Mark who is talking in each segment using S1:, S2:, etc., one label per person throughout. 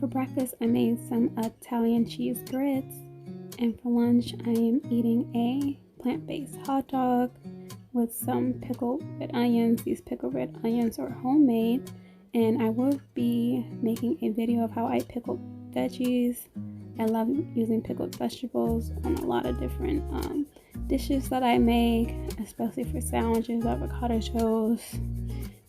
S1: For breakfast, I made some Italian cheese grits, and for lunch, I am eating a plant-based hot dog with some pickled red onions. These pickled red onions are homemade, and I will be making a video of how I pickle veggies. I love using pickled vegetables on a lot of different dishes that I make, especially for sandwiches, avocado toast,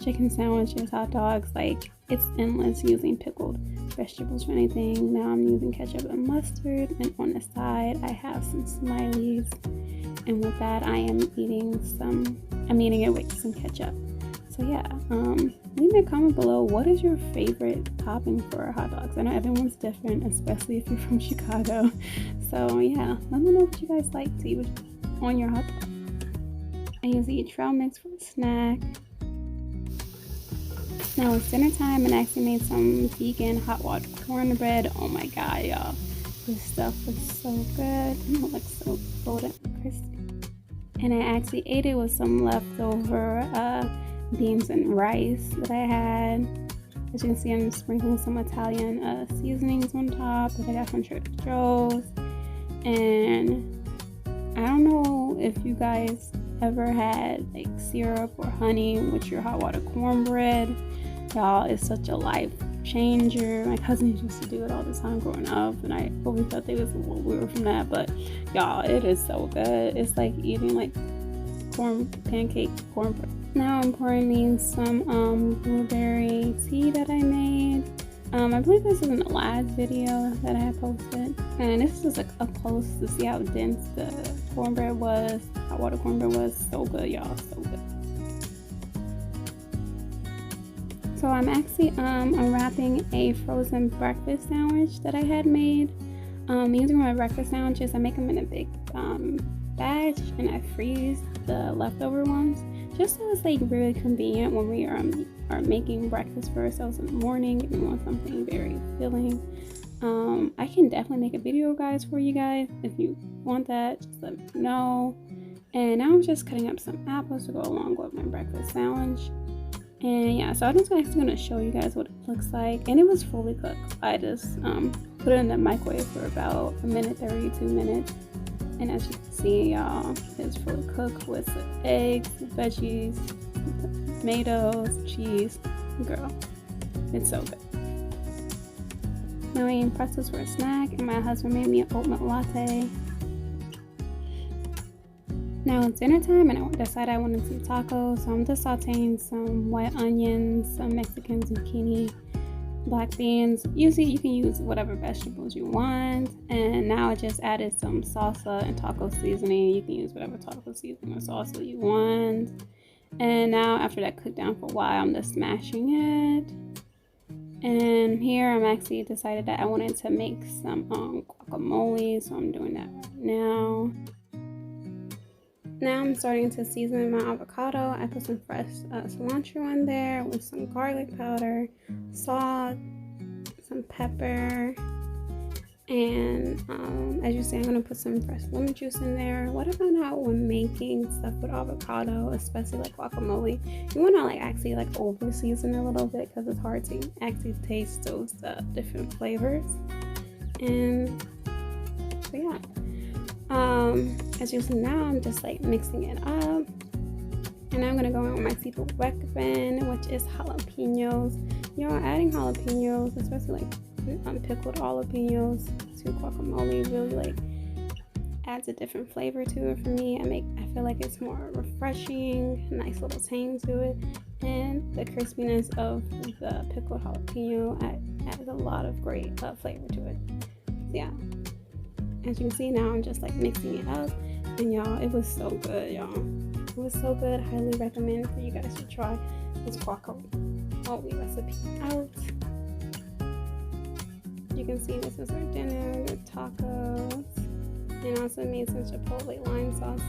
S1: chicken sandwiches, hot dogs. Like, it's endless using pickled vegetables for anything. Now I'm using ketchup and mustard, and on the side I have some smileys, and with that I'm eating it with some ketchup. So yeah, leave me a comment below, what is your favorite topping for hot dogs? I know everyone's different, especially if you're from Chicago. So yeah, let me know what you guys like to eat on your hot dog. I usually eat trail mix for a snack. Now it's dinner time, and I actually made some vegan hot water cornbread. Oh my god, y'all, this stuff looks so good, and it looks so golden and crispy. And I actually ate it with some leftover beans and rice that I had. As you can see, I'm sprinkling some Italian seasonings on top that I got from Trader Joe's. And I don't know if you guys ever had like syrup or honey with your hot water cornbread. Y'all, it's such a life changer. My cousins used to do it all the time growing up, and I always thought they was a little weird from that, but y'all, it is so good. It's like eating like pancake cornbread. Now I'm pouring me some blueberry tea that I made. I believe this is in the last video that I had posted, and this is like up close to see how dense the cornbread was. Hot water cornbread was so good, y'all, so good. So I'm actually unwrapping a frozen breakfast sandwich that I had made. Using my breakfast sandwiches, I make them in a big batch, and I freeze the leftover ones, just so it's like really convenient when we are making breakfast for ourselves in the morning and we want something very filling. I can definitely make a video, guys, for you guys. If you want that, just let me know. And now I'm just cutting up some apples to go along with my breakfast sandwich. And yeah, so I'm just actually going to show you guys what it looks like. And it was fully cooked. I just put it in the microwave for about a minute, 32 minutes. And as you can see, y'all, it's fully cooked with some eggs, veggies, tomatoes, cheese. Girl, it's so good. Now I'm eating pretzels for a snack, and my husband made me an oatmeal latte. Now it's dinner time, and I decided I wanted some tacos, so I'm just sauteing some white onions, some Mexican zucchini, black beans. Usually you can use whatever vegetables you want, and now I just added some salsa and taco seasoning. You can use whatever taco seasoning or salsa you want. And now after that cooked down for a while, I'm just smashing it. And here I'm actually decided that I wanted to make some guacamole, so I'm doing that right now. Now I'm starting to season my avocado. I put some fresh cilantro in there with some garlic powder, salt, some pepper, and as you see, I'm going to put some fresh lemon juice in there. What I found out when making stuff with avocado, especially like guacamole, you want to actually over season a little bit, because it's hard to actually taste those different flavors. And so yeah. As you see, now I'm just mixing it up, and I'm gonna go in with my seafood weapon, which is jalapenos. Adding jalapenos, especially pickled jalapenos to guacamole, really adds a different flavor to it for me. I feel like it's more refreshing, nice little tang to it, and the crispiness of the pickled jalapeno adds a lot of great flavor to it. So yeah. As you can see, now I'm just mixing it up, and y'all, it was so good, y'all. It was so good. Highly recommend for you guys to try this guacamole recipe out. You can see this is our dinner, the tacos, and also made some chipotle lime sauce.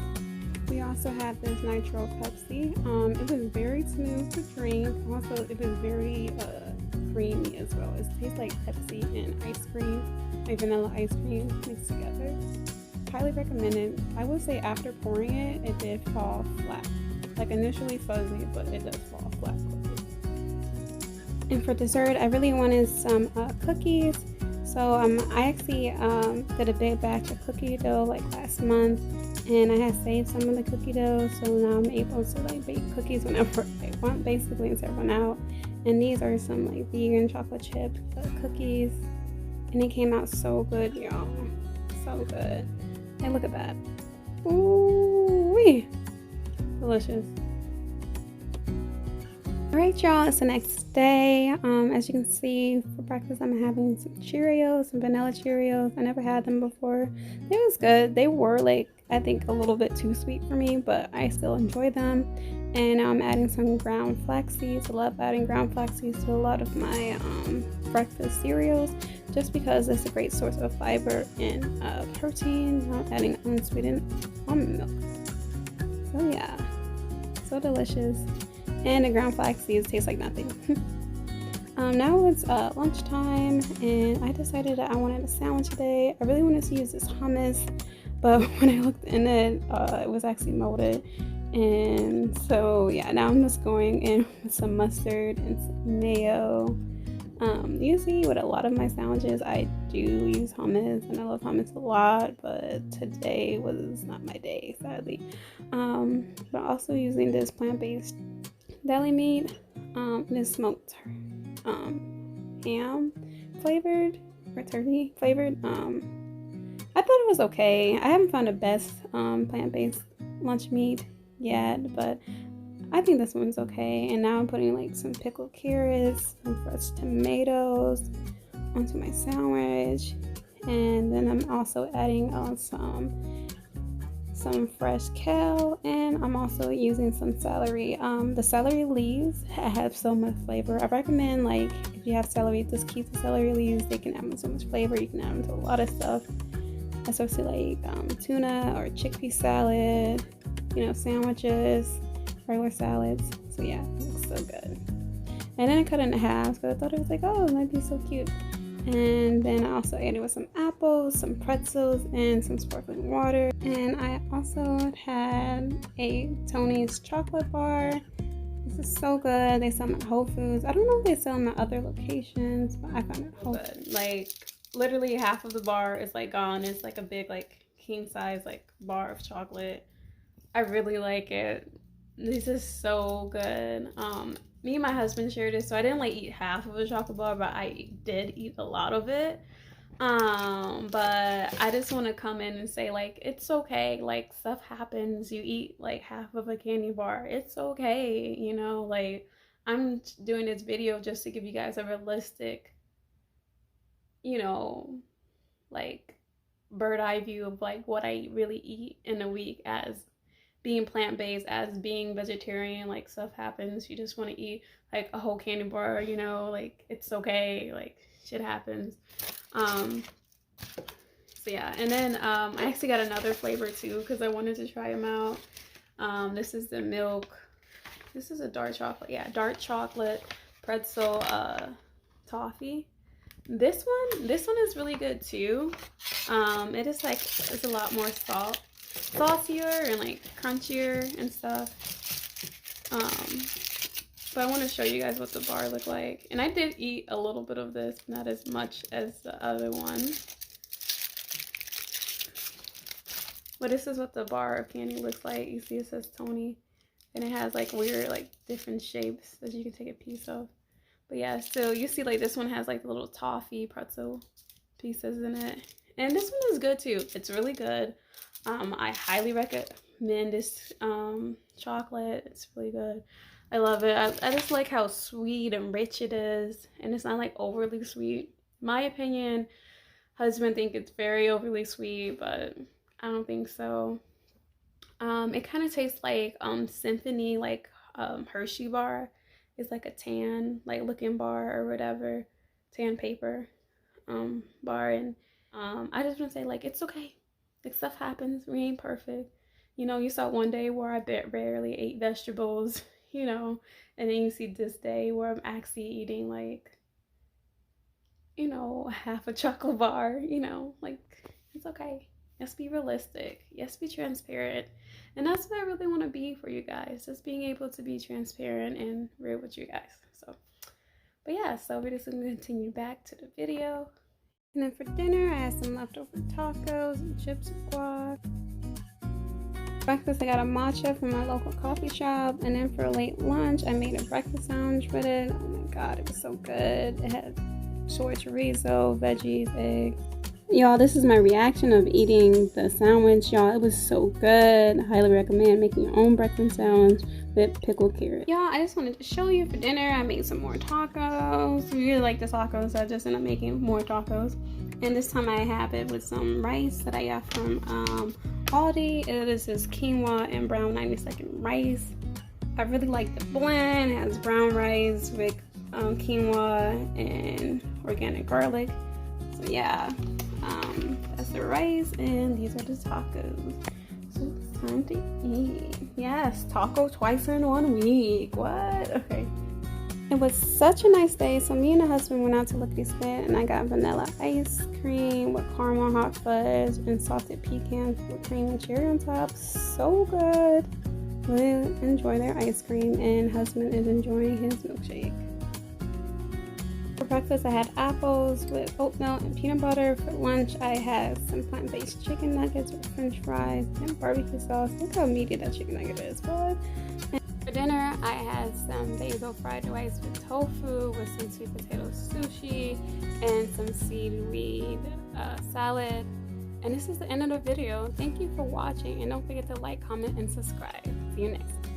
S1: We also had this nitro Pepsi. It was very smooth to drink. Also, it was very creamy as well. It tastes like Pepsi and ice cream, like vanilla ice cream mixed together. Highly recommended. I would say after pouring it, it did fall flat. Initially fuzzy, but it does fall flat quickly. And for dessert, I really wanted some cookies. So I actually did a big batch of cookie dough like last month, and I had saved some of the cookie dough, so now I'm able to like bake cookies whenever I want, basically, and serve them out. And these are some like vegan chocolate chip cookies, and it came out so good, y'all. So good. Hey, look at that. Ooh-wee. Delicious. Alright, y'all, it's the next day. As you can see, for breakfast I'm having some Cheerios, some vanilla Cheerios. I never had them before. It was good. They were like, I think, a little bit too sweet for me, but I still enjoy them. And now I'm adding some ground flax seeds. I love adding ground flax seeds to a lot of my breakfast cereals, just because it's a great source of fiber and protein. Now I'm adding unsweetened almond milk. So yeah, so delicious. And the ground flax seeds taste like nothing. Now it's lunchtime, and I decided that I wanted a sandwich today. I really wanted to use this hummus, but when I looked in it, it was actually molded. And so yeah, now I'm just going in with some mustard and some mayo. Usually with a lot of my sandwiches, I do use hummus, and I love hummus a lot, but today was not my day, sadly. But also using this plant-based deli meat, this smoked ham flavored or turkey flavored. I thought it was okay. I haven't found the best plant-based lunch meat yet, but I think this one's okay. And now I'm putting like some pickled carrots, some fresh tomatoes onto my sandwich, and then I'm also adding some fresh kale, and I'm also using some celery. The celery leaves have so much flavor. I recommend, like, if you have celery, just keep the celery leaves. They can add so much flavor. You can add them to a lot of stuff, especially like tuna or chickpea salad, sandwiches, regular salads. So yeah, it looks so good. And then I cut it in half because I thought it was like, oh, it might be so cute. And then I also added with some apples, some pretzels, and some sparkling water. And I also had a Tony's chocolate bar. This is so good. They sell them at Whole Foods. I don't know if they sell them at other locations, but I found it Whole Foods. Like, literally half of the bar is like gone. It's like a big, like, king size like bar of chocolate. I really like it. This is so good. Me and my husband shared it, so I didn't like eat half of a chocolate bar, but I did eat a lot of it. But I just want to come in and say, like, it's okay. Like, stuff happens. You eat like half of a candy bar. It's okay. Like, I'm doing this video just to give you guys a realistic, like, bird eye view of like what I really eat in a week as being plant-based, as being vegetarian. Like, stuff happens. You just want to eat like a whole candy bar, like, it's okay. Like, shit happens. So yeah, and then I actually got another flavor too because I wanted to try them out. This is the milk. This is a dark chocolate. Yeah, dark chocolate pretzel toffee. This one is really good too. It is like, it's a lot more saltier and like crunchier and stuff. But I want to show you guys what the bar looked like. And I did eat a little bit of this, not as much as the other one. But this is what the bar of candy looks like. You see it says Tony. And it has like weird, like different shapes that you can take a piece of. But yeah, so you see like this one has like the little toffee pretzel pieces in it. And this one is good too. It's really good. I highly recommend this chocolate. It's really good. I love it. I just like how sweet and rich it is. And it's not like overly sweet. My opinion, husband think it's very overly sweet, but I don't think so. It kind of tastes like Symphony, like Hershey bar. It's like a tan like looking bar or whatever, tan paper bar. And I just want to say, like, it's okay. Like, stuff happens. We ain't perfect. You saw one day where I barely ate vegetables, and then you see this day where I'm actually eating like, half a chocolate bar, like, it's okay. Let's be realistic. Yes, be transparent. And that's what I really want to be for you guys. Just being able to be transparent and real with you guys. So, But yeah, so we're just gonna continue back to the video. And then for dinner, I had some leftover tacos and chips and guac. Breakfast, I got a matcha from my local coffee shop. And then for late lunch, I made a breakfast sandwich with it. Oh my god, it was so good. It had soy chorizo, veggies, eggs. Y'all, this is my reaction of eating the sandwich. Y'all, it was so good. I highly recommend making your own breakfast sandwich with pickled carrot. Y'all, I just wanted to show you for dinner. I made some more tacos. We really like the tacos, so I just ended up making more tacos. And this time I have it with some rice that I got from Aldi. It is this quinoa and brown 90-second rice. I really like the blend. It has brown rice with quinoa and organic garlic. So yeah, that's the rice, and these are the tacos. So it's time to eat. Yes, taco twice in 1 week. What? Okay. It was such a nice day, so me and the husband went out to Lickety Split, and I got vanilla ice cream with caramel hot fudge and salted pecans with cream and cherry on top. So good. Really enjoy their ice cream, and husband is enjoying his milkshake. For breakfast, I had apples with oatmeal and peanut butter. For lunch, I had some plant-based chicken nuggets with french fries and barbecue sauce. Look how meaty that chicken nugget is, bud. For dinner, I had some basil fried rice with tofu with some sweet potato sushi and some seaweed salad. And this is the end of the video. Thank you for watching, and don't forget to like, comment, and subscribe. See you next time.